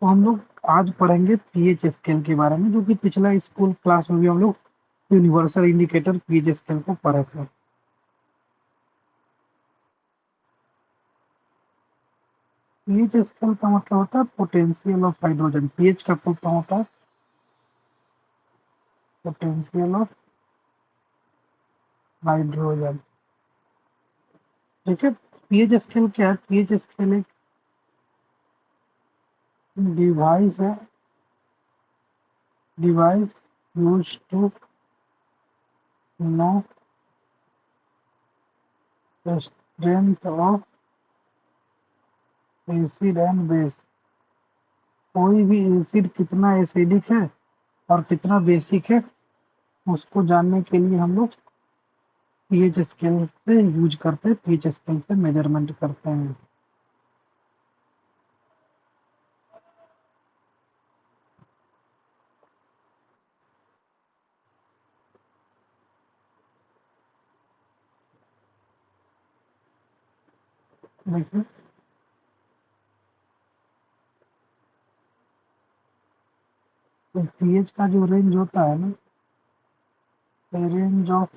तो हम लोग आज पढ़ेंगे पीएच स्केल के बारे में, जो कि पिछला स्कूल क्लास में भी हम लोग यूनिवर्सल इंडिकेटर पीएच स्केल को पढ़े थे। पीएच स्केल का मतलब होता है पोटेंशियल ऑफ हाइड्रोजन। पीएच का फुल फॉर्म होता है पोटेंशियल ऑफ हाइड्रोजन। ठीक है। पीएच स्केल क्या है? पीएच स्केल एक डिवाइस है, device use to know strength of acid and base. कोई भी एसिड कितना एसिडिक है और कितना बेसिक है, उसको जानने के लिए हम लोग पीएच स्केल से यूज करते हैं, पीएच स्केल से मेजरमेंट करते हैं। देखिए, तो पीएच का जो रेंज होता है ना, रेंज ऑफ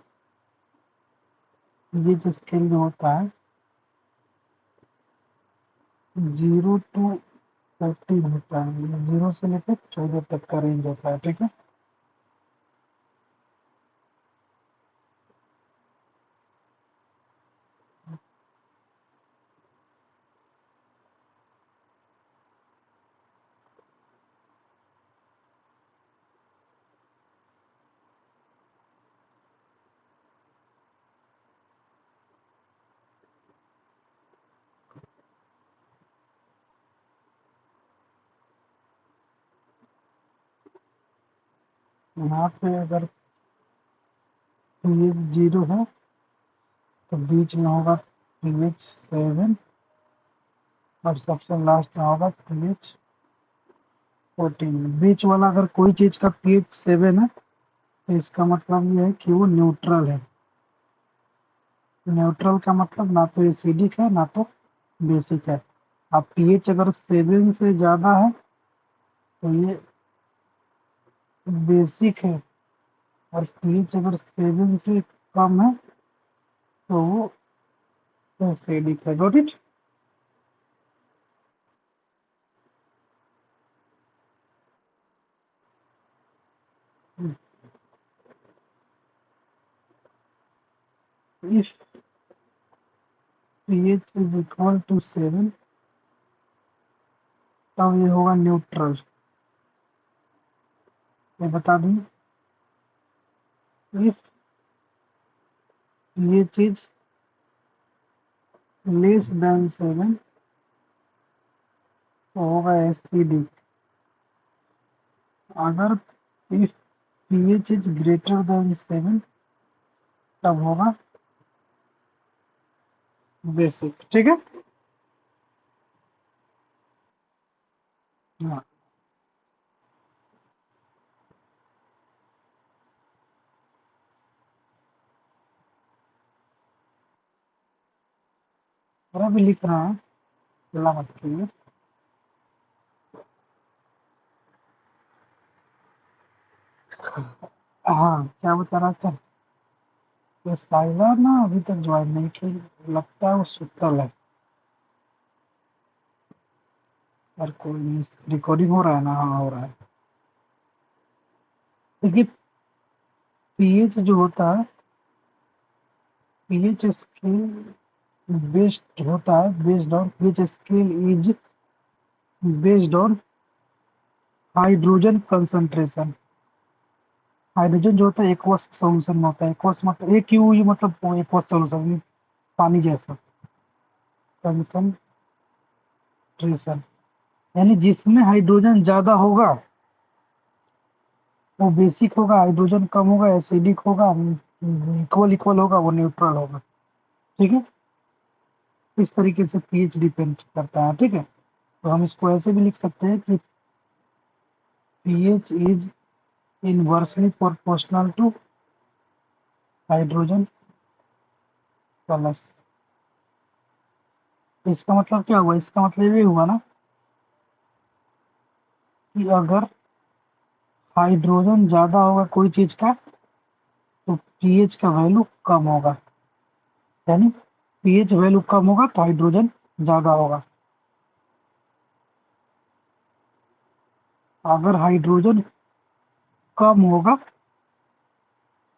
पीएच स्केल जो होता है 0 to 14 होता है, मतलब 0 से लेकर 14 तक का रेंज होता है। ठीक है। यहाँ पे अगर पीएच 0 है तो बीच में होगा पीएच 7 और सबसे लास्ट में होगा पीएच 14। बीच वाला अगर कोई चीज का पीएच 7 है तो इसका मतलब ये है कि वो न्यूट्रल है। न्यूट्रल का मतलब ना तो एसिडिक है ना तो बेसिक है। अब पीएच अगर 7 से ज्यादा है तो ये बेसिक है, और पीएच अगर 7 से कम है तो वो एसिडिक है। Got it? If pH is equal to 7 तब ये होगा न्यूट्रल। ये बता दूं, if pH is less than 7 तो होगा एसिडिक। अगर if pH is greater than 7 तब होगा बेसिक। ठीक है। हाँ, और भी लिख रहा है, अल्लाह मत कीजिए। हाँ, क्या बता रहा था? ये साइला ना अभी तक ज्वाइन नहीं की, लगता है वो सुतल है। पर कोई नहीं, रिकॉर्डिंग हो रहा है ना? हाँ, हो रहा है। देखिए, पीएच जो होता है, पीएच स्केल बेस्ड होता है, based on pH scale is based on hydrogen concentration. Hydrogen जो होता है एक्वस सॉल्यूशन में होता है। एक्वस मतलब एक यू मतलब वो एक्वस सॉल्यूशन, पानी जैसा कंसंट्रेशन, यानी जिसमें हाइड्रोजन ज्यादा होगा वो बेसिक होगा, हाइड्रोजन कम होगा एसिडिक होगा, इक्वल इक्वल होगा वो न्यूट्रल होगा। ठीक है। इस तरीके से पीएच डिपेंड करता है। ठीक है। तो हम इसको ऐसे भी लिख सकते हैं कि pH is inversely proportional to hydrogen plus. इसका मतलब क्या हुआ? इसका मतलब ये हुआ ना कि अगर हाइड्रोजन ज्यादा होगा कोई चीज का तो पीएच का वैल्यू कम होगा, यानी पीएच वैल्यू कम होगा तो हाइड्रोजन ज्यादा होगा। अगर हाइड्रोजन कम होगा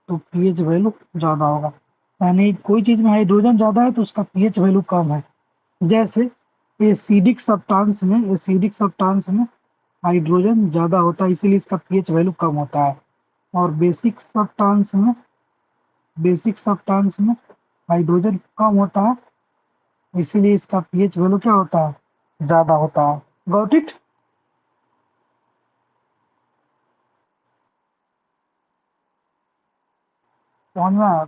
तो पीएच वैल्यू ज्यादा होगा, यानी कोई चीज में हाइड्रोजन ज्यादा है तो उसका पीएच वैल्यू कम है। जैसे एसिडिक सब्सटेंस में हाइड्रोजन ज्यादा होता है, इसीलिए इसका पीएच वैल्यू कम होता है। और बेसिक सब्सटेंस में हाइड्रोजन कम होता है, इसीलिए इसका पीएच वैल्यू क्या होता है, ज्यादा होता है। Got it? समझ में आया?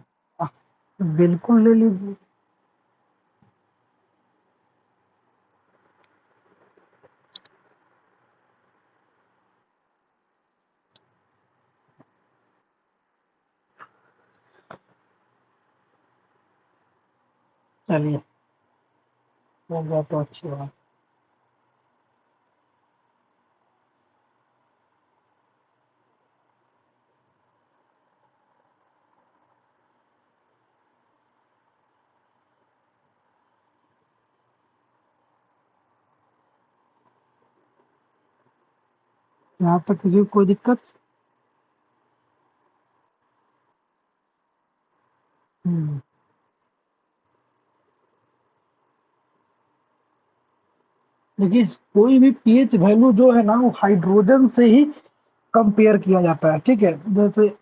बिल्कुल ले लीजिए। चलिए, हो गया तो अच्छी बात। यहाँ तक किसी को कोई दिक्कत? हम्म, देखिए, कोई भी पीएच वैल्यू जो है ना वो हाइड्रोजन से ही कंपेयर किया जाता है, ठीक है। जैसे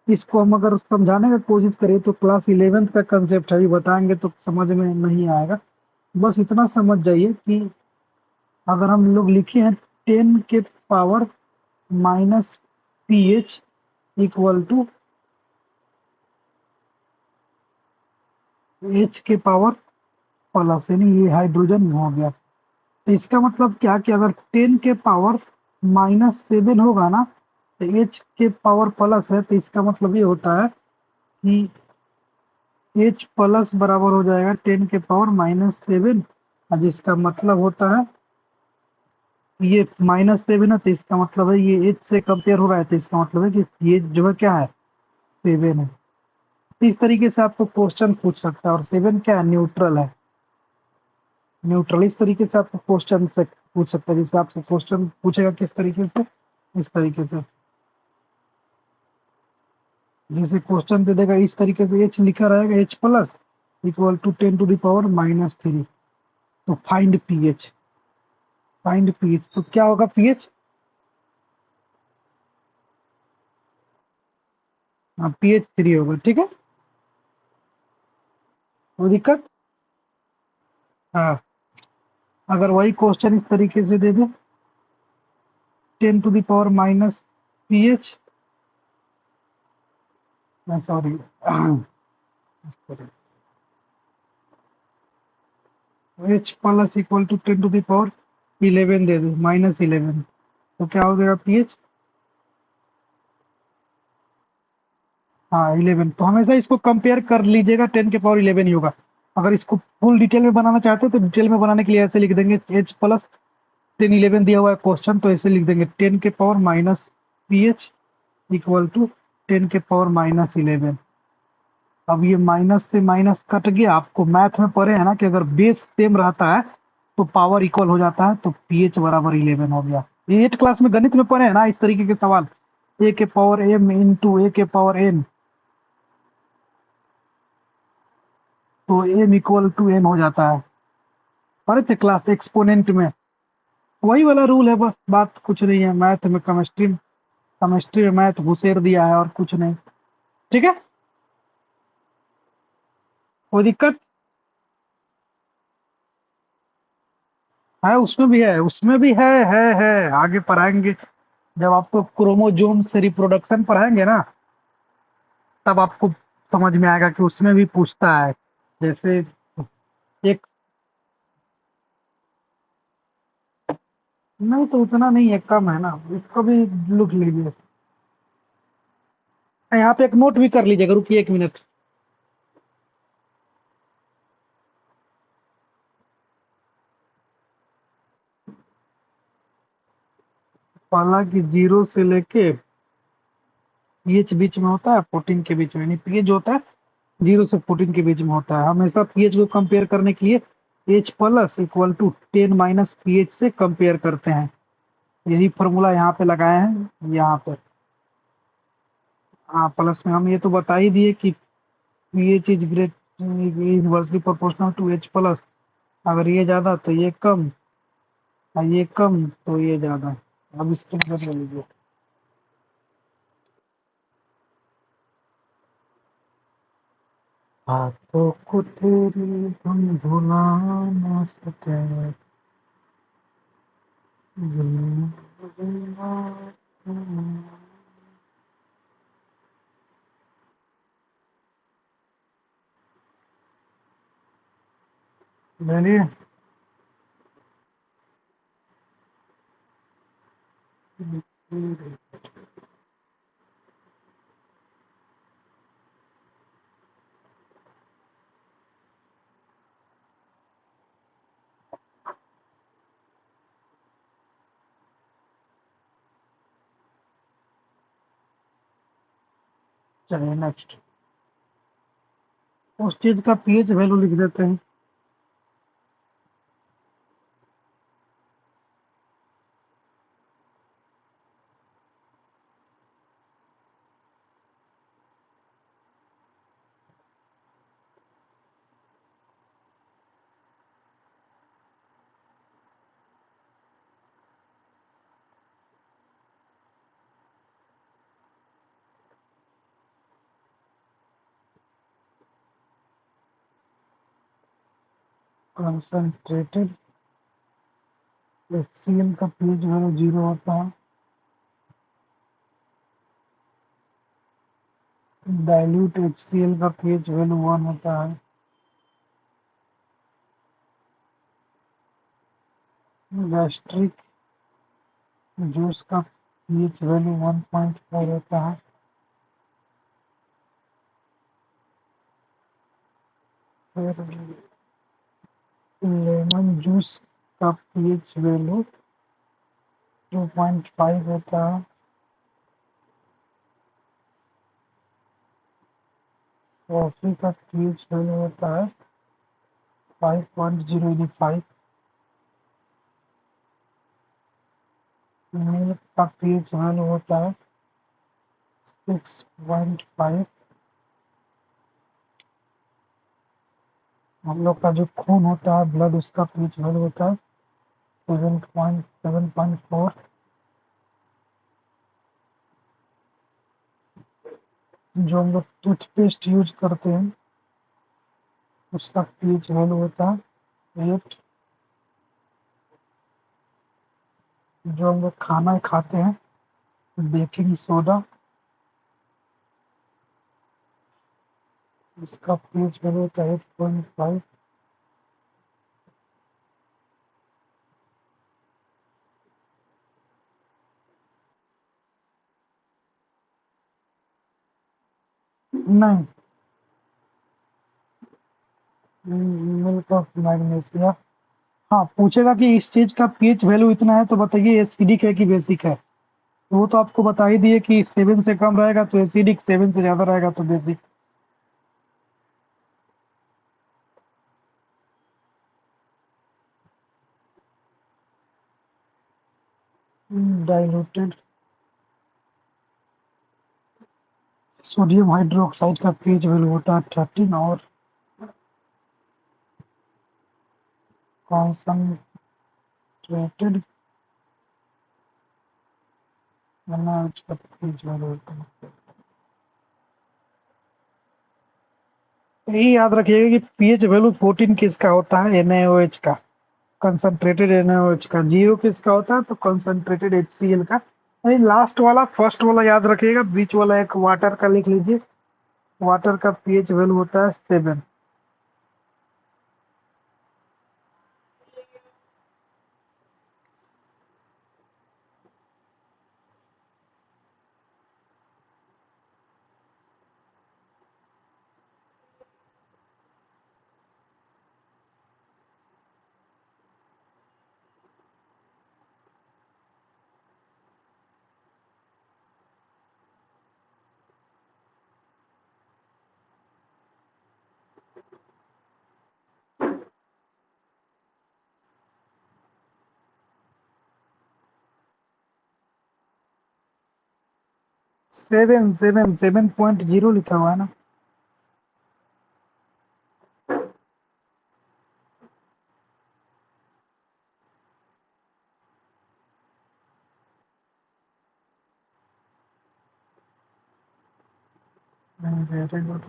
इसको हम अगर समझाने का कोशिश करें तो क्लास 11th का कंसेप्ट है, अभी बताएंगे तो समझ में नहीं आएगा। बस इतना समझ जाइए कि अगर हम लोग लिखे हैं 10 के power minus pH equal to H के पावर प्लस, यानी ये हाइड्रोजन हो गया। तो इसका मतलब क्या कि अगर 10 के पावर -7 होगा ना तो एच के पावर प्लस है, तो इसका मतलब ये होता है कि एच प्लस बराबर हो जाएगा 10 के पावर -7, और जिसका मतलब होता है ये -7 है, तो इसका मतलब है ये एच से कंपेयर हो रहा है, तो इसका मतलब है कि ये जो है क्या है, 7 है। तो इस तरीके से आपको क्वेश्चन पूछ सकता है, और 7 क्या है, न्यूट्रल है। न्यूट्रल इस तरीके से आपको क्वेश्चन से पूछ सकता है, जैसे आपको क्वेश्चन पूछेगा किस तरीके से, इस तरीके से। जैसे क्वेश्चन दे देगा इस तरीके से, एच लिखा रहेगा एच प्लस इक्वल टू 10⁻³ तो फाइंड पीएच तो क्या होगा पीएच? हाँ, pH 3 होगा, ठीक है। कोई दिक्कत? हाँ, अगर वही क्वेश्चन इस तरीके से दे दे 10⁻⁻पीएच, sorry, H plus equal to 10⁻11 दे दे, -11, तो क्या हो जाएगा पीएच? हाँ, 11। तो हमेशा इसको कंपेयर कर लीजिएगा, 10⁻11 ही होगा। अगर इसको फुल डिटेल में बनाना चाहते हो तो डिटेल में बनाने के लिए ऐसे लिख देंगे, एच प्लस 1011 दिया हुआ है क्वेश्चन, तो ऐसे लिख देंगे 10⁻⁻पीएच इक्वल टू 10⁻−11। अब ये माइनस से माइनस कट गया। आपको मैथ में पढ़े हैं ना कि अगर बेस सेम रहता है तो पावर इक्वल हो जाता है, तो पीएच बराबर 11 हो गया। ये 8 क्लास में गणित में पढ़े हैं ना इस तरीके के सवाल, ए के पावर एम इंटू ए के पावर एन, तो एम इक्वल टू एन हो जाता है। पढ़े थे क्लास एक्सपोनेंट में, वही वाला रूल है, बस बात कुछ नहीं है। मैथ में केमिस्ट्री में मैथ घुसेर दिया है और कुछ नहीं, ठीक है। कोई दिक्कत है? उसमें भी है, उसमें भी है, आगे पढ़ाएंगे। जब आपको क्रोमोजोम से रिप्रोडक्शन पढ़ाएंगे ना, तब आपको समझ में आएगा कि उसमें भी पूछता है। जैसे एक, नहीं तो उतना नहीं है, कम है ना, इसको भी लिख लीजिए। यहाँ पे एक नोट भी कर लीजिएगा, रुकिए 1 मिनट। पहला कि 0 से लेके पीएच बीच में होता है 14 के बीच में, यानी पीएच जो होता है 0 से 14 के बीच में होता है। हमेशा पीएच को कंपेयर करने के लिए H plus equal to 10 minus pH से कंपेयर करते हैं। यही फॉर्मूला यहाँ पे लगाए हैं यहाँ पे। हाँ, प्लस में हम ये तो बता ही दिए कि pH is great inversely proportional to H plus. अगर ये ज्यादा तो ये कम, और ये कम तो ये ज्यादा। अब इसके अंदर ले लीजिए। हाथों को तेरी हम भुला ना सके, ले लिए। चलिए नेक्स्ट, उस चीज का पीएच वैल्यू लिख देते हैं। कंसंट्रेटेड HCl का पीएच वैल्यू 0 होता है। डाइल्यूट HCl का पीएच वैल्यू 1 होता है। गैस्ट्रिक जूस का पीएच वैल्यू 1.4 होता है। फिर लेमन जूस का पीएच वैल्यू 2.5 होता है। कॉफी का पीएच वैल्यू होता है 5.085। मिल्क का पीएच वैल्यू होता है 6.5। हम लोग का जो खून होता है ब्लड, उसका पीएच वैल्यू होता है 7.4। जो हम लोग टूथपेस्ट यूज करते हैं उसका पीएच वैल्यू होता है 8। जो हम लोग खाना खाते हैं बेकिंग सोडा, इसका पीएच वैल्यू होता है 8.5। नहीं, मिल्क ऑफ मैग्नीशिया। हाँ, पूछेगा कि इस चीज का पीएच वैल्यू इतना है तो बताइए एसिडिक है कि बेसिक है। तो वो तो आपको बता ही दिए कि 7 से कम रहेगा तो एसिडिक, 7 से ज्यादा रहेगा तो बेसिक। डाइल्यूटेड सोडियम हाइड्रोक्साइड का पीएच वैल्यू होता है 13 और कॉन्सनट्रेटेड NaOH का पीएच वैल्यू होता है। तो ये याद रखिएगा कि पीएच वैल्यू 14 किसका होता है, NaOH का, कंसंट्रेटेड NaOH का। 0 किसका होता है तो कंसंट्रेटेड HCl का। नहीं, लास्ट वाला फर्स्ट वाला याद रखिएगा, बीच वाला एक वाटर का लिख लीजिए। वाटर का पीएच वैल्यू होता है 7। सेवन सेवन 7.0 लिखा हुआ है ना। Very good.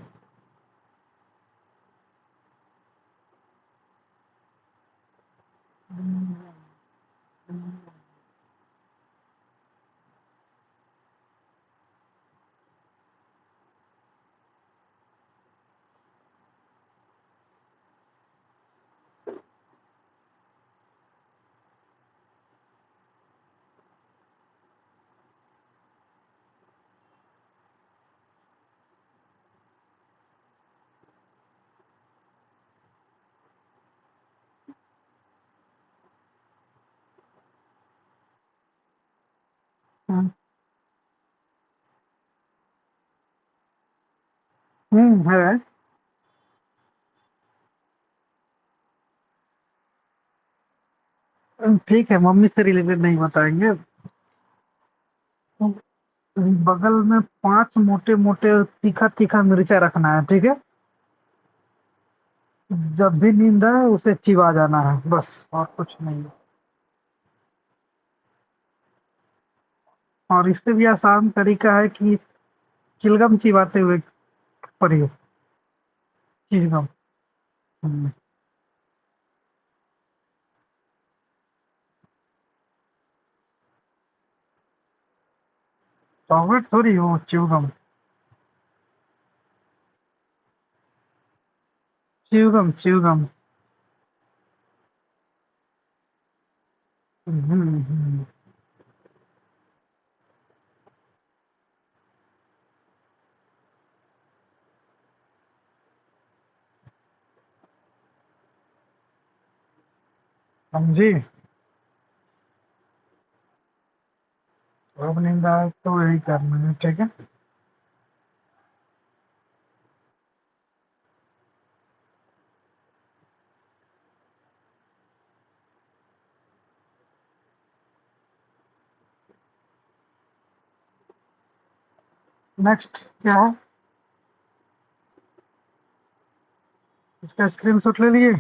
है। ठीक है, मम्मी से रिलेटेड नहीं बताएंगे। बगल में 5 मोटे मोटे तीखा तीखा मिर्चा रखना है, ठीक है। जब भी नींद आए उसे चिबा जाना है, बस और कुछ नहीं है। और इससे भी आसान तरीका है कि चिलगम चिबाते हुए पढ़िए। चिलगम। हम्म, चॉकलेट थोड़ी हो, च्युगम। च्युगम च्युगम। हम्म। समझी। अब नींद आए तो यही करना है, ठीक है। नेक्स्ट क्या है? इसका स्क्रीनशॉट ले लिए।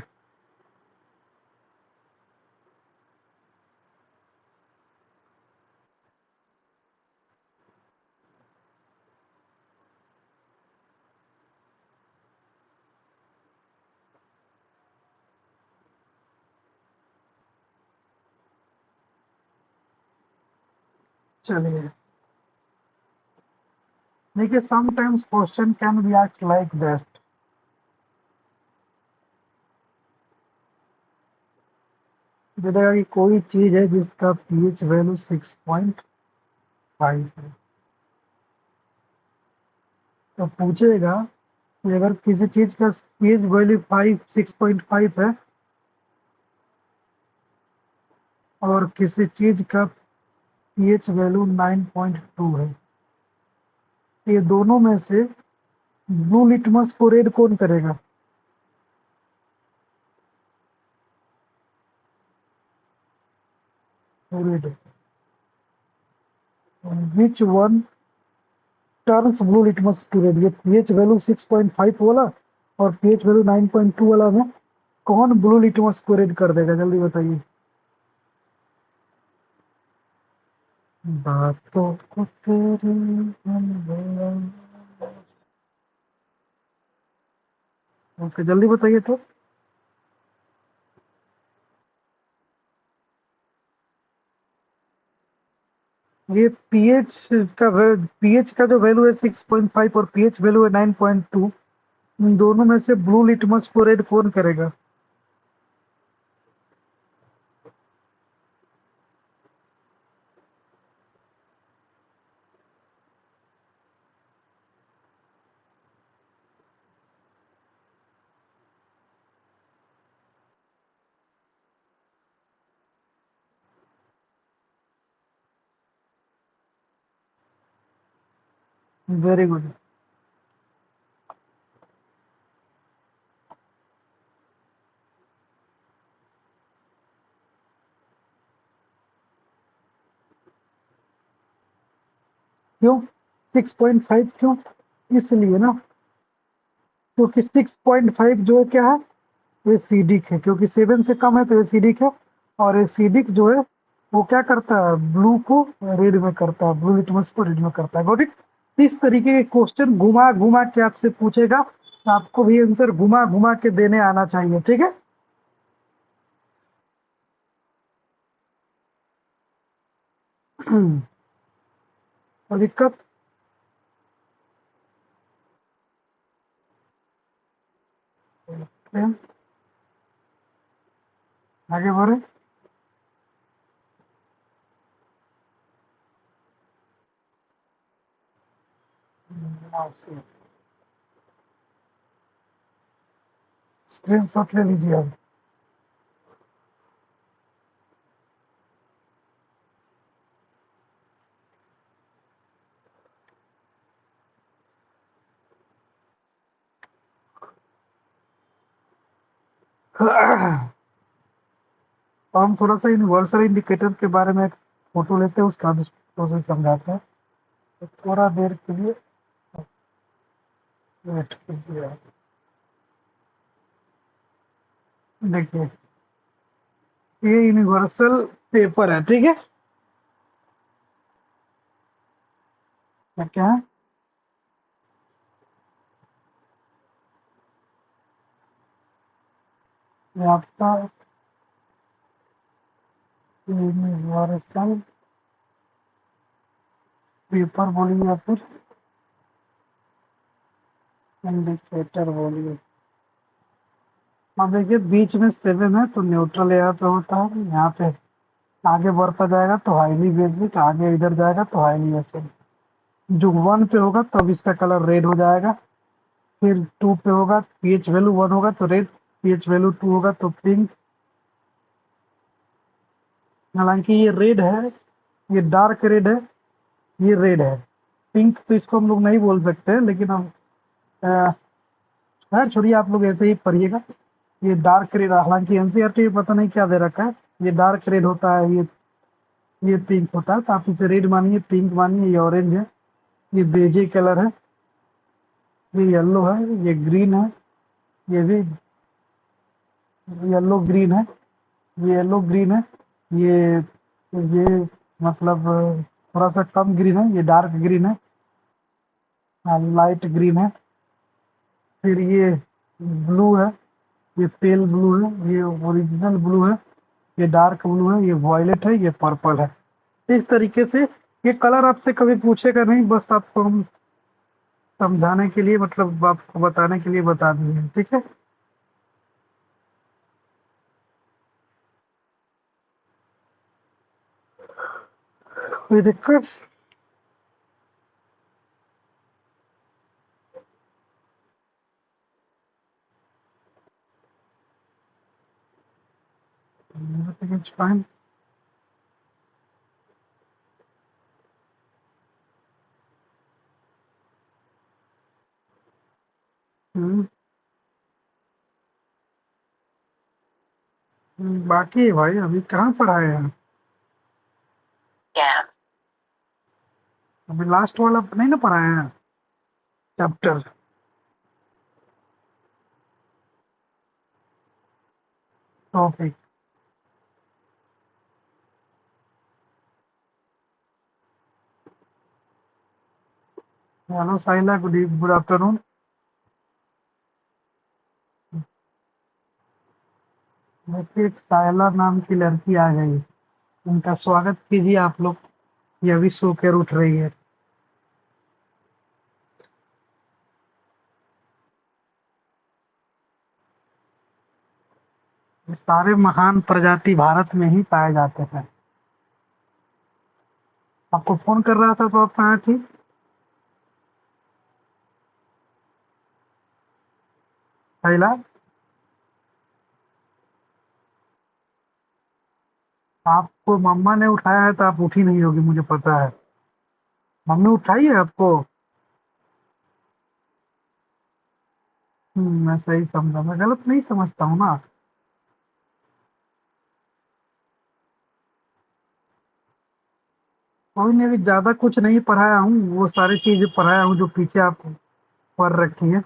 चलिए, देखिए, sometimes question can be asked like that. दे देगा कि कोई चीज है जिसका पीएच वैल्यू 6.5 है, तो पूछेगा कि अगर किसी चीज का पीएच वैल्यू 6.5 है और किसी चीज का पीएच वैल्यू 9.2 है, तो ये दोनों में से ब्लू लिटमस को रेड कौन करेगा? Red. Which one turns blue litmus to red? ये पीएच वैल्यू 6.5 वाला और पीएच वैल्यू 9.2 वाला में कौन ब्लू लिटमस को रेड कर देगा, जल्दी बताइए। बातों को तेरी ओके, जल्दी बताइए तो। ये पीएच का जो वैल्यू है 6.5 और पीएच वैल्यू है 9.2, इन दोनों में से ब्लू लिटमस को रेड कौन करेगा? Very good. क्यों? 6.5 क्यों? इसलिए ना, क्योंकि 6.5 जो है क्या है, एसिडिक है, क्योंकि 7 से कम है तो एसिडिक है। और एसिडिक जो है वो क्या करता है, ब्लू को रेड में करता है, ब्लू लिटमस को रेड में करता है। Got it? इस तरीके के क्वेश्चन घुमा घुमा के आपसे पूछेगा, तो आपको भी आंसर घुमा घुमा के देने आना चाहिए, ठीक है? और दिक्कत? फिर आगे बढ़े। स्क्रीन शॉट ले लीजिए आप। और हम थोड़ा सा यूनिवर्सल इंडिकेटर के बारे में एक फोटो लेते हैं, उसका प्रोसेस समझाते हैं। तो थोड़ा देर के लिए वेट कीजिए आप। देखिए, ये यूनिवर्सल पेपर है, ठीक है? क्या क्या है? ये आपका यूनिवर्सल पेपर बोलिए या फिर इंडिकेटर बोलिए। अब देखिए, बीच में 7 है तो न्यूट्रल यहाँ पे होता है, यहाँ पे आगे बढ़ता जाएगा तो हाईली बेसिक, आगे इधर जाएगा तो हाईली एसिड। जो 1 पे होगा तब इसका कलर रेड हो जाएगा। फिर 2 पे होगा, पीएच वैल्यू 1 होगा तो रेड, पीएच वैल्यू 2 होगा तो पिंक। हालांकि ये रेड है, ये डार्क रेड है, ये रेड है। पिंक तो इसको हम लोग नहीं बोल सकते हैं, लेकिन हम खैर छोड़िए, आप लोग ऐसे ही पढ़िएगा। ये डार्क रेड, हालांकि एनसीईआरटी में पता नहीं क्या दे रखा है। ये डार्क रेड होता है, ये पिंक होता है, तो आप इसे रेड मानिए, पिंक मानिए, ये ऑरेंज है, ये बेजे कलर है, ये येलो है, ये ग्रीन है, ये भी येलो ग्रीन है, ये येलो ग्रीन है, ये मतलब थोड़ा सा कम ग्रीन है, ये डार्क ग्रीन है, लाइट ग्रीन है। फिर ये ब्लू है, ये पेल ब्लू है, ये ओरिजिनल ब्लू है, ये डार्क ब्लू है, ये वॉयलेट है, ये पर्पल है। इस तरीके से ये कलर आपसे कभी पूछेगा नहीं, बस आपको हम समझाने के लिए, मतलब आपको बताने के लिए बता दिए, ठीक है? कोई दिक्कत? It's fine. बाकी है भाई, अभी कहाँ पढ़ाए हैं? अभी लास्ट वाला नहीं ना पढ़ाए हैं चैप्टर। टॉपिक। हेलो साइला, गुड आफ्टरनून। देखिए, एक साइला नाम की लड़की आ गई, उनका स्वागत कीजिए आप लोग। ये अभी सो कर उठ रही है। ये सारे महान प्रजाति भारत में ही पाए जाते हैं। आपको फोन कर रहा था तो आप कहाँ थी? साइला, आपको मम्मा ने उठाया है तो आप उठी नहीं होगी, मुझे पता है। मम्मी उठाई है आपको? मैं सही समझा, मैं गलत नहीं समझता हूँ ना। कोई नहीं, अभी ज्यादा कुछ नहीं पढ़ाया हूँ, वो सारी चीजें पढ़ाया हूँ जो पीछे आप पढ़ रखी है।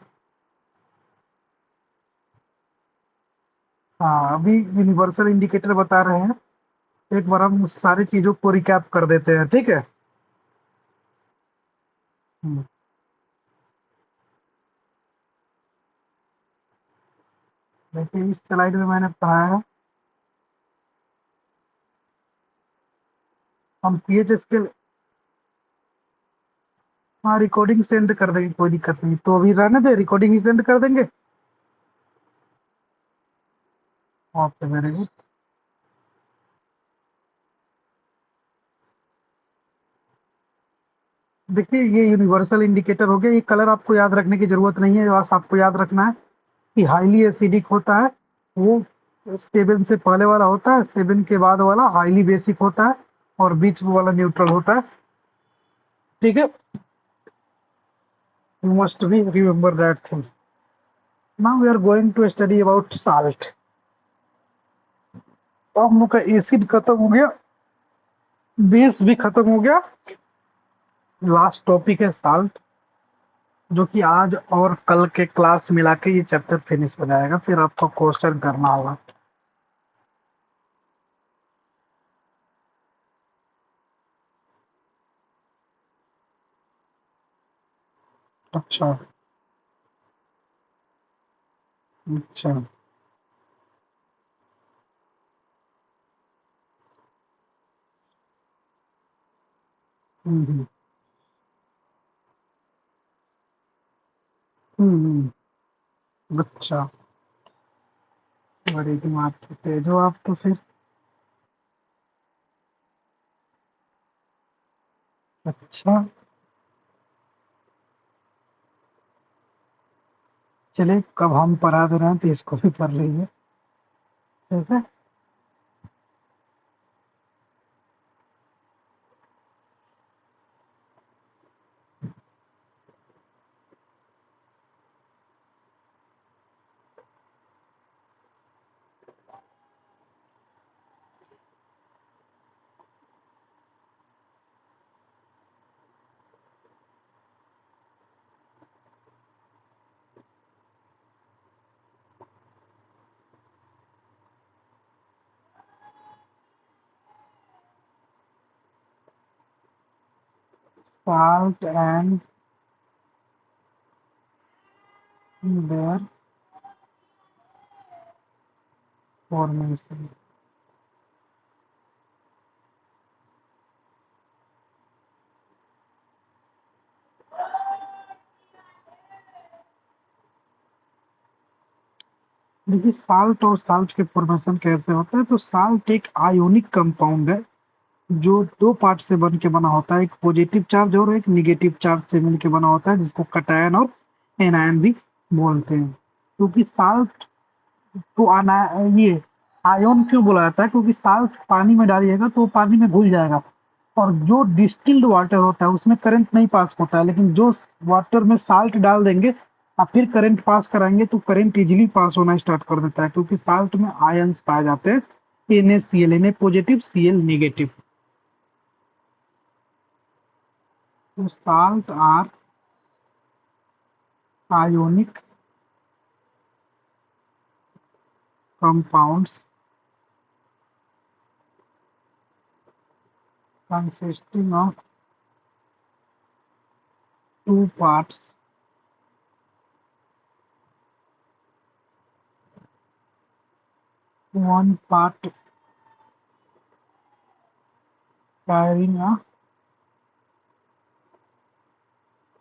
हाँ, अभी यूनिवर्सल इंडिकेटर बता रहे हैं। एक बार हम उस सारी चीजों को रिकैप कर देते हैं, ठीक है। हम्म, देखिए इस स्लाइड में मैंने पढ़ाया है। हम पीएच स्केल। हाँ, रिकॉर्डिंग सेंड कर देंगे, कोई दिक्कत नहीं, तो अभी रहने दे, रिकॉर्डिंग ही सेंड कर देंगे। Okay, very good. देखिए ये यूनिवर्सल इंडिकेटर हो गया, ये कलर आपको याद रखने की जरूरत नहीं है, बस आपको याद रखना है कि हाईली एसिडिक होता है वो 7 से पहले वाला होता है, 7 के बाद वाला हाईली बेसिक होता है, और बीच वाला न्यूट्रल होता है। ठीक है, you must be remember that thing. Now we are going to study about salt. तो हम लोग का एसिड खत्म हो गया, बेस भी खत्म हो गया, लास्ट टॉपिक है साल्ट, जो कि आज और कल के क्लास मिला के ये चैप्टर फिनिश हो जाएगा, फिर आपको क्वेश्चन करना होगा। अच्छा। अच्छा। हम्म। हम्म। अच्छा, बड़ी दिमाग की तेज हो आप तो फिर। अच्छा, चलिए कब हम पढ़ा दे रहे हैं तो इसको भी पढ़ लीजिए, ठीक है। Salt and their formation। देखिए साल्ट और साल्ट के फॉर्मेशन कैसे होता है, तो साल्ट एक आयोनिक कंपाउंड है जो दो पार्ट से बन के बना होता है, एक पॉजिटिव चार्ज और एक निगेटिव चार्ज से मिलके बना होता है, जिसको कटायन और एनायन भी बोलते हैं। क्योंकि साल्ट को आना, ये आयन क्यों बोला जाता है, क्योंकि साल्ट पानी में डालिएगा तो वो पानी में घुल जाएगा, और जो डिस्टिल्ड वाटर होता है उसमें करंट नहीं पास होता है, लेकिन जो वाटर में साल्ट डाल देंगे और फिर करंट पास कराएंगे तो करंट इजीली पास होना स्टार्ट कर देता है, क्योंकि साल्ट में आयंस पाए जाते हैं, NaCl, Na positive, Cl negative. तो salt are ionic compounds consisting of two parts, one part carrying a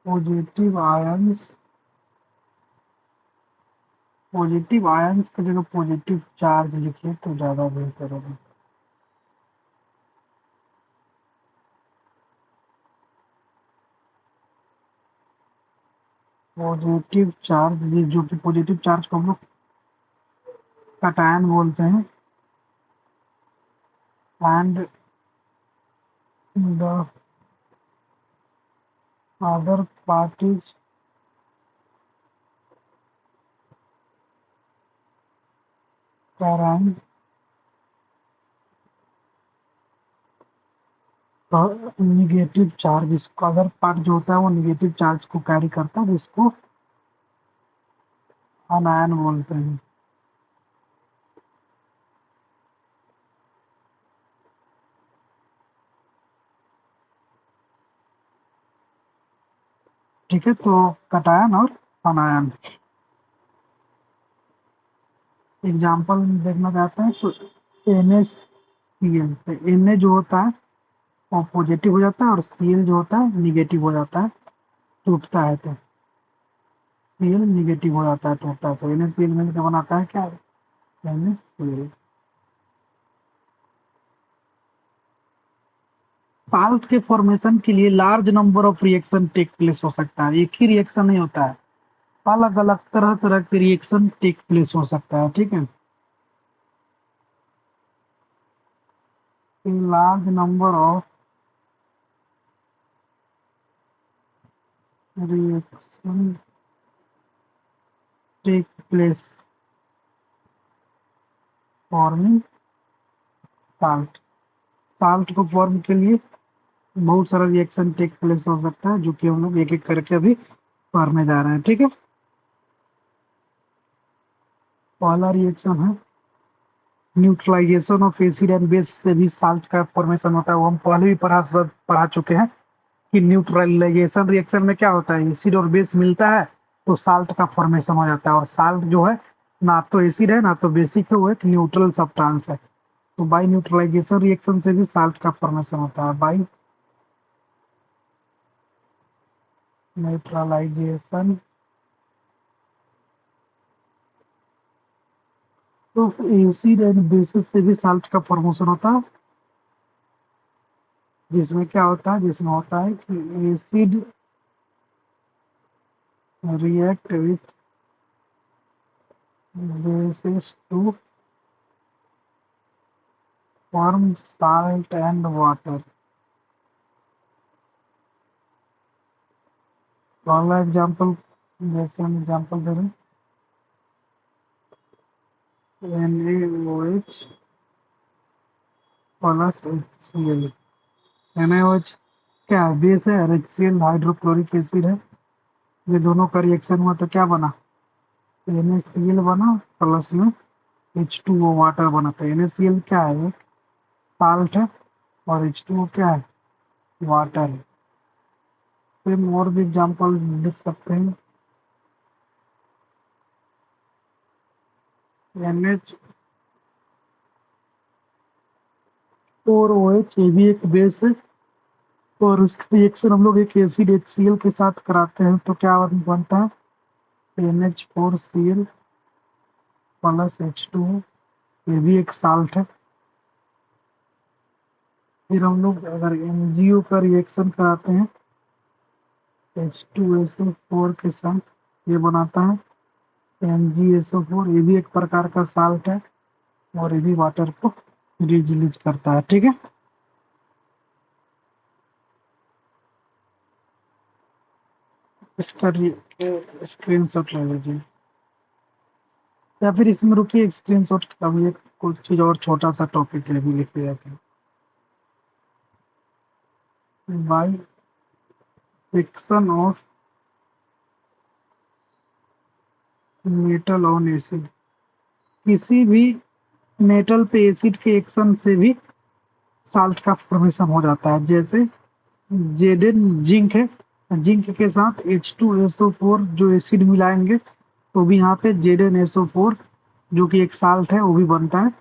positive ions, positive ions की जगह पॉजिटिव चार्ज लिखिए तो ज्यादा बेहतर होगा। पॉजिटिव चार्ज, ये जो कि पॉजिटिव चार्ज को हम लोग कटायन बोलते हैं, and the other part is carrying negative charge, इसको अदर पार्ट जो होता है वो निगेटिव चार्ज को कैरी करता है, जिसको अनायन बोलते हैं। ठीक है, तो कटायन और अनायन एग्जाम्पल देखना चाहते हैं तो NaCl, तो Na जो होता है वो पॉजिटिव हो जाता है और Cl जो होता है निगेटिव हो जाता है, टूटता है तो Cl निगेटिव हो जाता है, टूटता है, तो NaCl मिलकर बनाता है क्या, NaCl। साल्ट के फॉर्मेशन के लिए large number of reaction take place हो सकता है, एक ही रिएक्शन नहीं होता है, अलग अलग तरह तरह के रिएक्शन टेक प्लेस हो सकता है। ठीक है, large number of reaction take place forming salt. Salt को फॉर्म के लिए बहुत सारा रिएक्शन टेक प्लेस हो सकता है, जो कि हम लोग एक एक करके अभी पढ़ने जा रहे हैं। ठीक है, पहला रिएक्शन है neutralization of acid and base, से भी साल्ट का फॉर्मेशन होता है, वो हम पहले भी पढ़ा चुके हैं कि न्यूट्रलाइजेशन रिएक्शन में क्या होता है, एसिड और बेस मिलता है तो साल्ट का फॉर्मेशन हो जाता है, और साल्ट जो है ना तो एसिड है ना तो बेसिक है, वो एक न्यूट्रल सब्सटेंस है। तो बाई न्यूट्रलाइजेशन रिएक्शन से भी साल्ट का फॉर्मेशन होता है, बाई न्यूट्रलाइजेशन तो एसिड एंड बेसिस से भी साल्ट का फॉर्मेशन होता है, जिसमें क्या होता है, जिसमें होता है कि acid react with bases to form salt and water। पहला एग्जाम्पल, जैसे हम एग्जाम्पल दे रहे हैं NaOH प्लस HCl। NaOH क्या है, बेस है, और HCl हाइड्रोक्लोरिक एसिड है, ये दोनों का रिएक्शन हुआ तो क्या बना, NaCl बना, प्लस में H2O वाटर बना। तो NaCl क्या है, साल्ट है, और H2O क्या है, वाटर है। फिर और भी एग्जाम्पल लिख सकते हैं, NH4OH, ये भी एक बेस है, और उसका रिएक्शन हम लोग एक एसिड HCl के साथ कराते हैं तो क्या बनता है, NH4Cl प्लस H2O, ये भी एक साल्ट है। फिर हम लोग अगर MgO का रिएक्शन कराते हैं H2SO4 के साथ, ये बनाता है MgSO4, ये भी एक प्रकार का साल्ट है, और ये भी वाटर को रिलीज करता है। ठीक है, इसका स्क्रीनशॉट ले लीजिए, या फिर इसमें रुकिए, स्क्रीनशॉट अभी एक कुछ चीज और छोटा सा टॉपिक है, भी लिख दिया था, by friction of metal on acid. किसी भी मेटल पे एसिड के एक्शन से भी साल्ट का फॉर्मेशन हो जाता है, जैसे जेडन जिंक है, जिंक के साथ H2SO4 जो एसिड मिलाएंगे तो भी यहाँ पे ZnSO4 जो कि एक साल्ट है वो भी बनता है,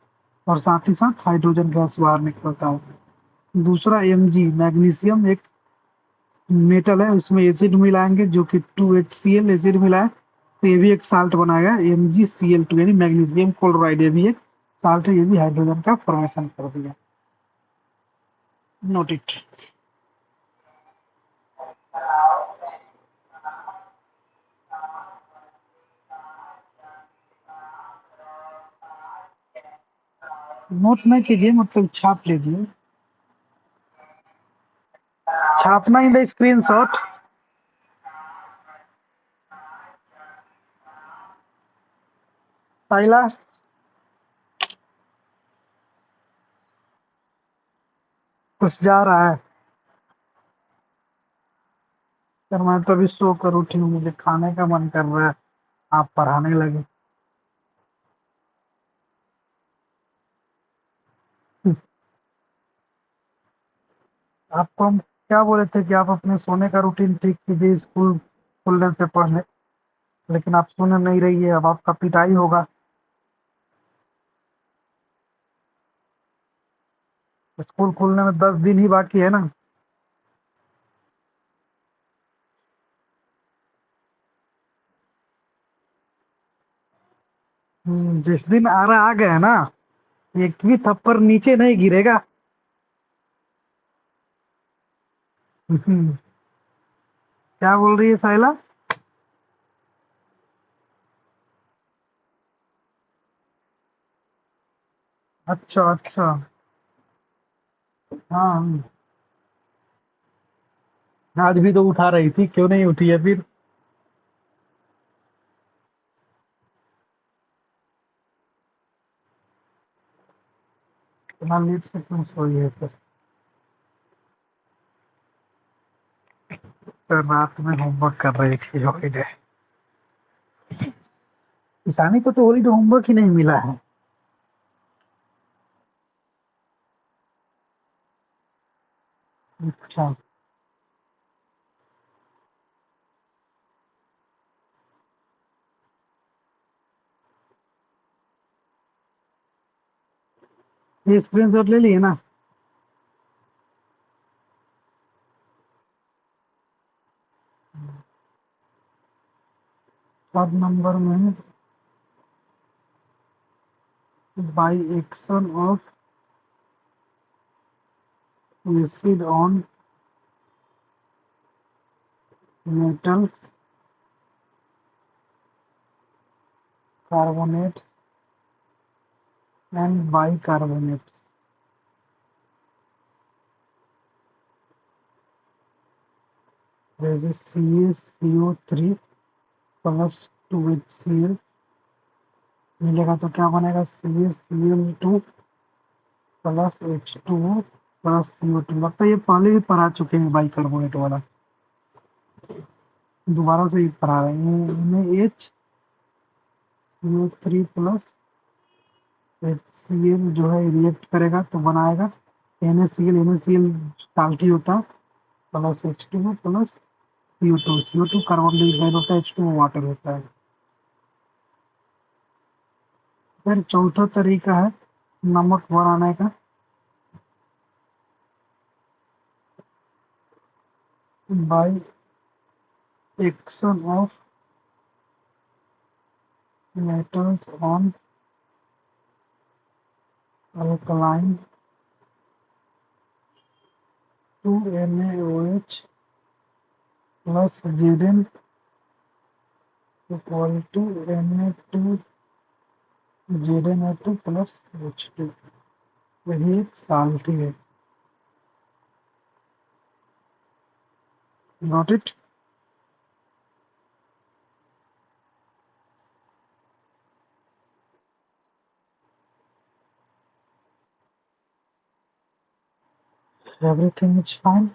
और साथ ही साथ हाइड्रोजन गैस बाहर निकलता है। दूसरा Mg, मैग्नीशियम एक मेटल है, उसमें एसिड मिलाएंगे जो कि 2HCl एसिड मिला है तो ये भी एक साल्ट बनाएगा, MgCl2, यानी मैग्नीशियम क्लोराइड, ये भी एक साल्ट है, ये भी हाइड्रोजन का फॉर्मेशन कर दिया। Note it. नोट ना कीजिए, मतलब छाप लीजिए, छापना इन द स्क्रीनशॉट। साइला, कुछ जा रहा है। सर मैं तो अभी सो कर उठी हूँ, मुझे खाने का मन कर रहा है। आप पढ़ाने लगे। आपको हम क्या बोले थे कि आप अपने सोने का रूटीन ठीक कीजिए, स्कूल खुलने से पहले। लेकिन आप सुन नहीं रही है, अब आपका पिटाई होगा। स्कूल खुलने में 10 दिन ही बाकी है ना। जिस दिन आरा आ गया ना, एक भी थप्पड़ नीचे नहीं गिरेगा। हम्म, क्या बोल रही है साइला? अच्छा अच्छा। हाँ, आज भी तो उठा रही थी, क्यों नहीं उठी है फिर? इतना लेट से क्यों सोई है फिर? तो रात में होमवर्क कर रही थी हॉलीडे। ईशानी को तो हॉलीडे होमवर्क ही नहीं मिला है। अच्छा। ये स्क्रीनशॉट ले लिए ना? थर्ड नंबर में, bye action of acid on metals carbonates and bicarbonates, जैसे CaCO3 प्लस 2HCl मिलेगा तो क्या बनेगा? CaCl2 plus H2O plus CO2। लगता है ये पहले भी पढ़ा चुके हैं बाइकार्बोनेट वाला। दोबारा से ही पढ़ा रहे हैं। इनमें HCO3 प्लस HCl जो है रिएक्ट करेगा तो बनाएगा NaCl। साल्टी होता है। Plus H2O plus CO2 carbon dioxide होता है, H2O वाटर होता है। फिर चौथा तरीका है नमक बनाने का। By action of metals on alkaline 2NaOH plus Zn equal to Na2 ZnO2 plus H2। वही एक साल्टी है। Got it? Everything is fine.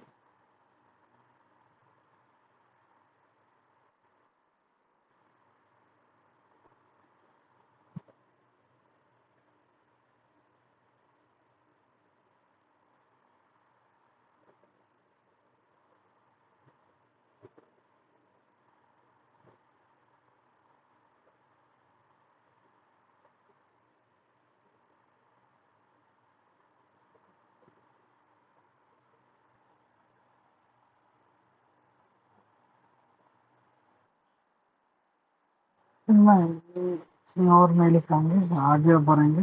नहीं, इसमें और नहीं लिखाएंगे, आगे बढ़ेंगे।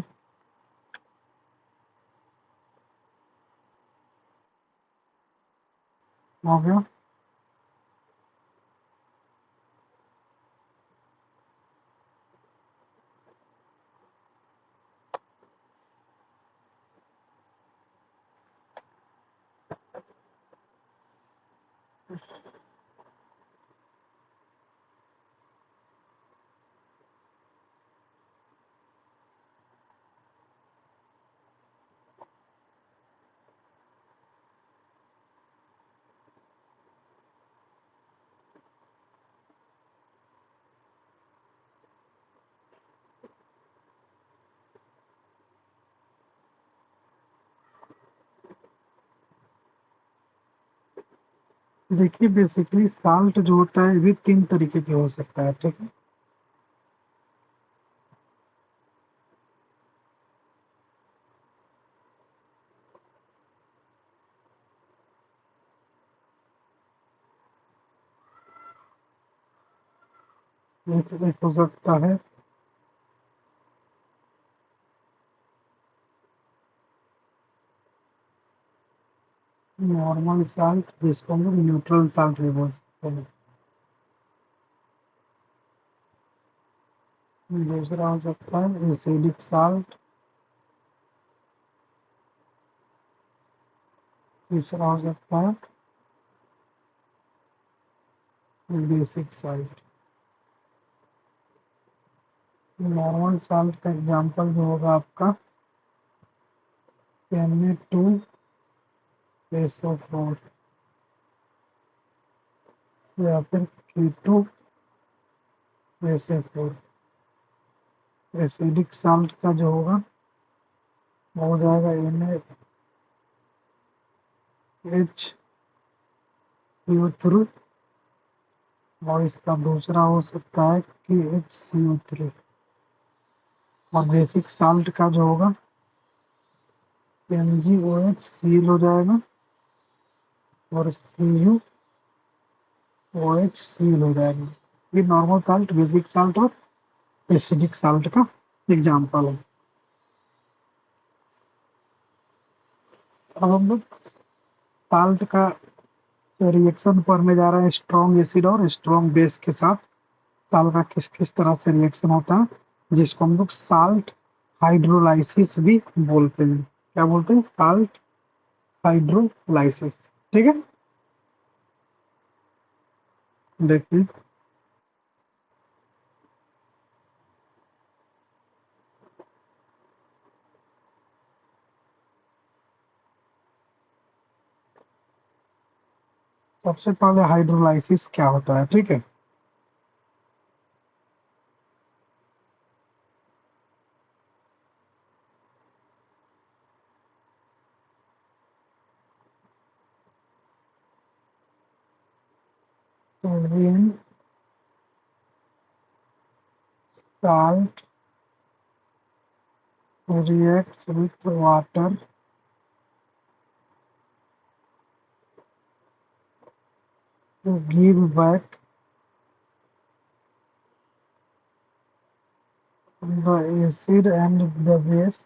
हो गया। देखिए बेसिकली साल्ट जो होता है ये भी 3 तरीके के हो सकता है, ठीक है। एक हो सकता है नॉर्मल साल्ट, जिसको हम लोग न्यूट्रल साल्ट भी बोल सकते हैं। दूसरा हो सकता है एसिडिक साल्ट। तीसरा हो सकता है बेसिक साल्ट। नॉर्मल साल्ट का एग्जांपल जो होगा आपका Na2SO4 या फिर K2SO4। एसिडिक साल्ट का जो होगा वो हो जाएगा NaHCO3 और इसका दूसरा हो सकता है KHCO3। और बेसिक साल्ट का जो होगा MgOH हो जाएगा और CuOH हो जाएगा। ये नॉर्मल साल्ट, बेसिक साल्ट और एसिडिक साल्ट का एग्जाम्पल है। अब हम लोग साल्ट का रिएक्शन पढ़ने जा रहे हैं, स्ट्रॉन्ग एसिड और स्ट्रॉन्ग बेस के साथ साल्ट का किस किस तरह से रिएक्शन होता है, जिसको हम लोग साल्ट हाइड्रोलाइसिस भी बोलते हैं। क्या बोलते हैं? Salt hydrolysis. ठीक है, देखिए सबसे पहले हाइड्रोलाइसिस क्या होता है, ठीक है। तो when salt reacts with water to give back the acid and the base,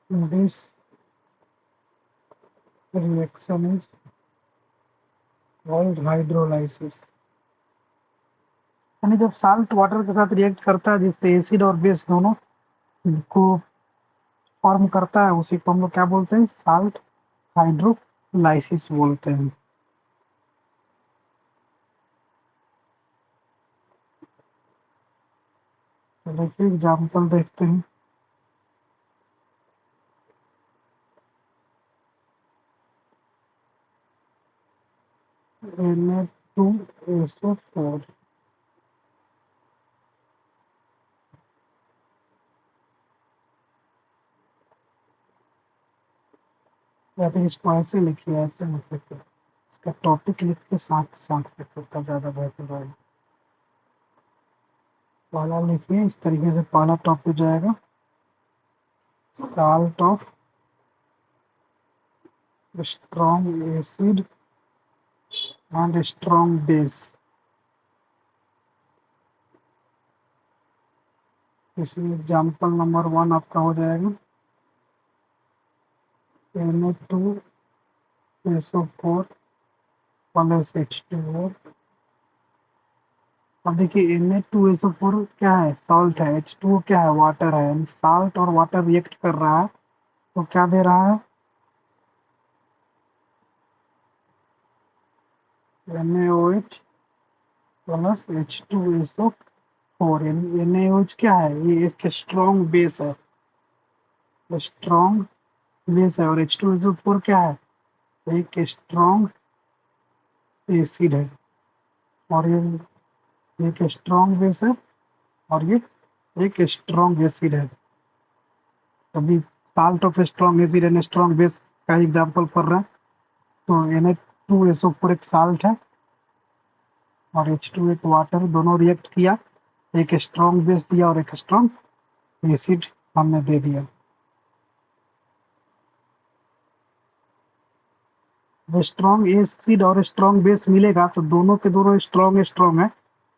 this reaction is called hydrolysis। यानी जब साल्ट वाटर के साथ रिएक्ट करता है जिससे एसिड और बेस दोनों को फॉर्म करता है, उसी को हम लोग क्या बोलते हैं? साल्ट हाइड्रोलाइसिस बोलते हैं। तो देखिए एग्जाम्पल देखते हैं। Na2SO4 या फिर इसको ऐसे लिखिए, ऐसे मत लिखिए, इसका टॉपिक लिख के साथ साथ लिखो तब ज़्यादा बेहतर रहेगा। पहला लिखिए इस तरीके से, पहला टॉपिक जाएगा salt of strong acid and strong base। इसमें एग्जाम्पल नंबर 1 आपका हो जाएगा Na2SO4 प्लस H2O। अब देखिए Na2SO4 क्या है? सॉल्ट है। H2O क्या है? वाटर है। यानी साल्ट और वाटर रिएक्ट कर रहा है तो क्या दे रहा है? NaOH plus H2SO4। यानी NaOH क्या है? ये एक स्ट्रॉन्ग बेस है, स्ट्रॉन्ग बेस है। और H2SO4 क्या है? एक स्ट्रॉन्ग एसिड है। और ये एक स्ट्रॉन्ग बेस है और ये एक स्ट्रॉन्ग एसिड है। अभी salt of strong acid and strong base का एग्जांपल पढ़ रहे हैं। तो Na2SO4 एक साल्ट है और H2 एक वाटर, दोनों रिएक्ट किया, एक स्ट्रॉन्ग बेस दिया और एक स्ट्रॉन्ग एसिड हमने दे दिया। स्ट्रॉन्ग एसिड और स्ट्रॉन्ग बेस मिलेगा तो दोनों के दोनों स्ट्रॉन्ग स्ट्रॉन्ग है,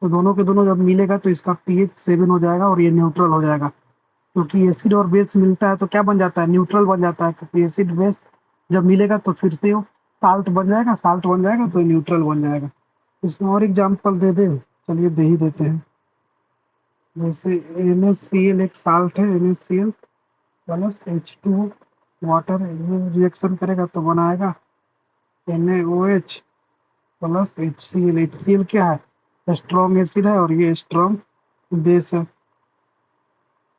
तो दोनों के दोनों जब मिलेगा तो इसका pH 7 हो जाएगा और ये न्यूट्रल हो जाएगा। क्योंकि एसिड और बेस मिलता है तो क्या बन जाता है, न्यूट्रल बन जाता है। क्योंकि एसिड बेस जब मिलेगा तो फिर से वो साल्ट बन जाएगा, साल्ट बन जाएगा तो न्यूट्रल बन जाएगा। इसमें और एग्जांपल दे दे, चलिए दे ही देते हैं। जैसे NaCl एक साल्ट है, NaCl प्लस H2 वाटर, ये रिएक्शन करेगा तो बनाएगा NaOH प्लस HCl। HCl क्या है, स्ट्रॉन्ग एसिड है और ये स्ट्रॉन्ग बेस है।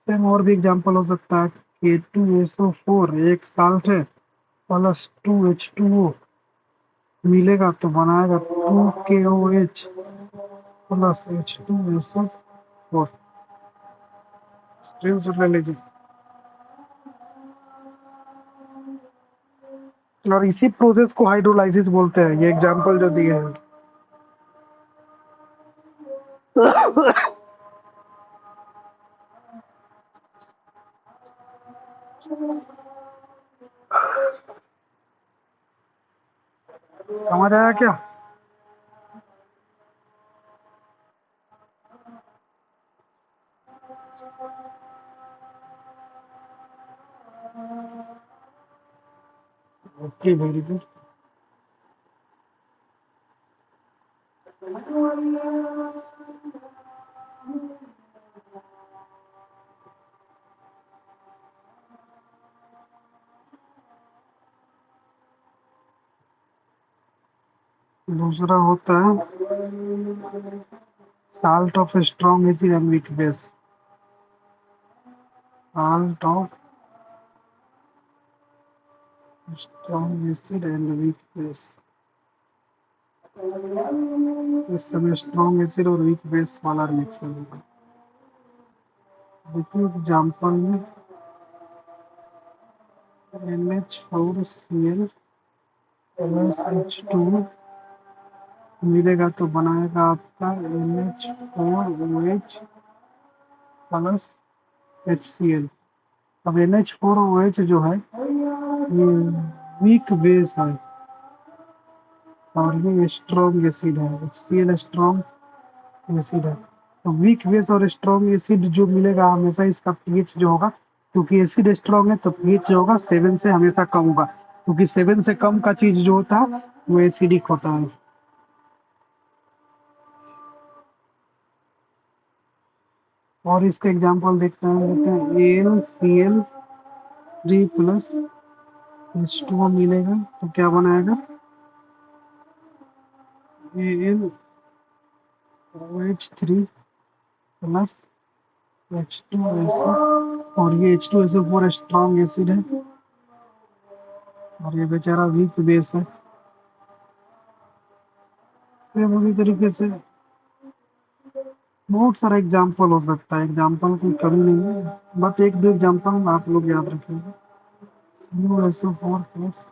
सेम और भी एग्जांपल हो सकता है, K2SO4 एक साल्ट है प्लस 2H2O मिलेगा तो बनाएगा 2KOH प्लस H2SO4। स्क्रीनशॉट ले लीजिए। और इसी प्रोसेस को हाइड्रोलाइसिस बोलते हैं, ये एग्जांपल जो दिए हैं। समझ आया क्या? Okay, very good. दूसरा होता है salt of strong acid and weak base. Salt of strong acid and weak base. इस समय स्ट्रॉन्ग एसिड और वीक बेस वाला रिएक्शन होगा। देखिए एग्जाम्पल में NH4Cl प्लस H2 मिलेगा तो बनाएगा आपका NH4OH प्लस HCl। अब NH4OH जो है ये वीक बेस है और ये स्ट्रॉन्ग एसिड है, HCl स्ट्रॉन्ग एसिड है। तो वीक बेस और स्ट्रॉन्ग एसिड जो मिलेगा हमेशा इसका पीएच जो होगा, क्योंकि एसिड स्ट्रॉन्ग है तो पीएच जो होगा 7 से हमेशा कम होगा, क्योंकि 7 से कम का चीज जो होता है वो एसिडिक होता है। और इसका एग्जांपल देखते हैं AlCl3 प्लस H2O मिलेगा तो क्या बनाएगा AlOH3 प्लस H2SO, और ये H2SO4 स्ट्रॉन्ग एसिड है और ये बेचारा वीक बेस है। सेम उसी तरीके से बहुत सारा एग्जाम्पल हो सकता है, एग्जाम्पल की कमी नहीं है, बट एक दो एग्जाम्पल आप लोग याद रखेंगे। CuSO4 प्लस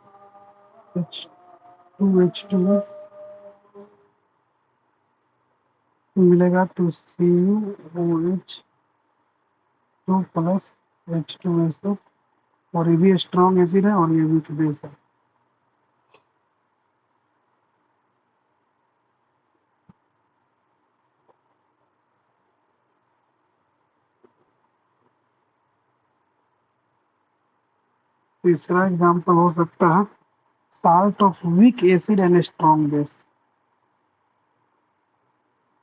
H2H2 मिलेगा तो CuOH2 प्लस H2SO, और ये भी स्ट्रॉन्ग एसिड है और ये वीक बेस है। तीसरा एग्जाम्पल हो सकता है salt of weak acid and strong base.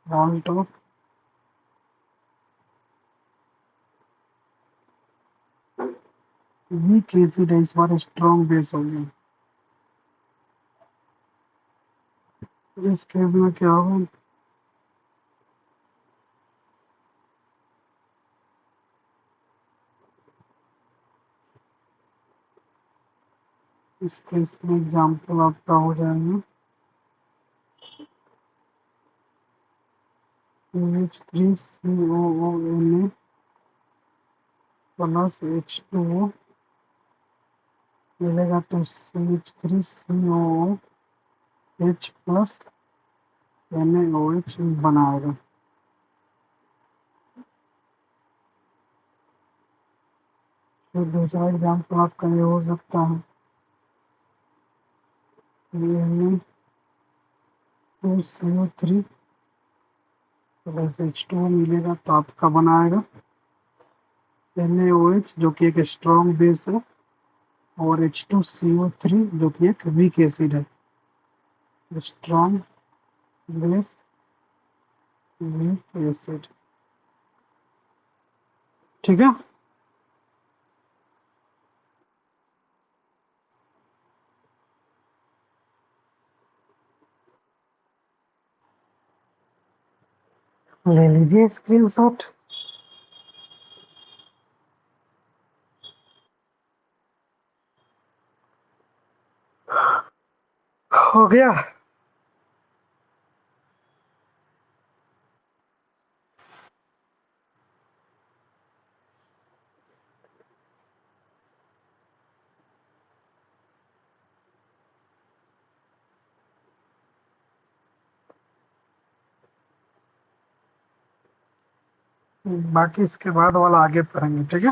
Salt of weak acid है, इस बार स्ट्रॉन्ग बेस हो गया। इस केस में क्या होगा, इस केस में एग्जाम्पल आपका हो जाएगा CH3COONA प्लस H2O मिलेगा तो CH3COOH प्लस NaOH बनाएगा। फिर दूसरा एग्जाम्पल आपका ये हो सकता है, Na2CO3 प्लस H2O मिलेगा तो आपका बनाएगा NaOH जो कि एक स्ट्रॉन्ग बेस है, और H2CO3 जो कि एक वीक एसिड है। Strong base, weak acid. ठीक है। ले लीजिए स्क्रीनशॉट। हो गया। बाकी इसके बाद वाला आगे पढ़ेंगे, ठीक है।